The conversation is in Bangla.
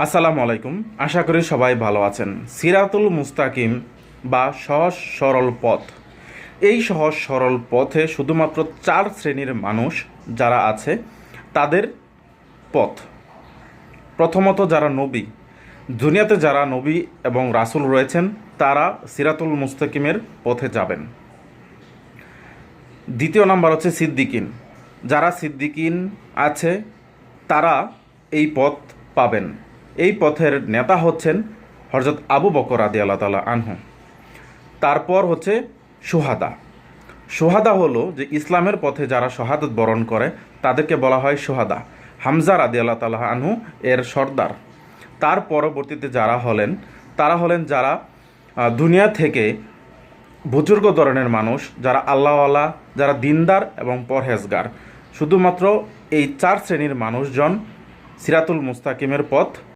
আসসালামু আলাইকুম। আশা করি সবাই ভালো আছেন। সিরাতুল মুস্তাকিম বা সহজ সরল পথ, এই সহজ সরল পথে শুধুমাত্র 4 শ্রেণীর মানুষ যারা আছে তাদের পথ। প্রথমত, যারা নবী, দুনিয়াতে যারা নবী এবং রাসূল রয়েছেন তারা সিরাতুল মুস্তাকিমের পথে যাবেন। দ্বিতীয় নাম্বার হচ্ছে সিদ্দিকিন, যারা সিদ্দিকিন আছে তারা এই পথ পাবেন। এই পথের নেতা হচ্ছেন হযরত আবু বকর রাদিয়াল্লাহু তাআলা আনহু। তারপর হচ্ছে শুহাদা। শুহাদা হলো যে ইসলামের পথে যারা শাহাদাত বরণ করে তাদেরকে বলা হয় শুহাদা। হামজা রাদিয়াল্লাহু তাআলা আনহু এর সর্দার। তার পরবর্তীতে যারা হলেন তারা হলেন যারা দুনিয়া থেকে বুজুর্গ ধরনের মানুষ, যারা আল্লাহওয়ালা, যারা দিনদার এবং পরহেজগার। শুধুমাত্র এই 4 শ্রেণীর মানুষজন সিরাতুল মুস্তাকিমের পথ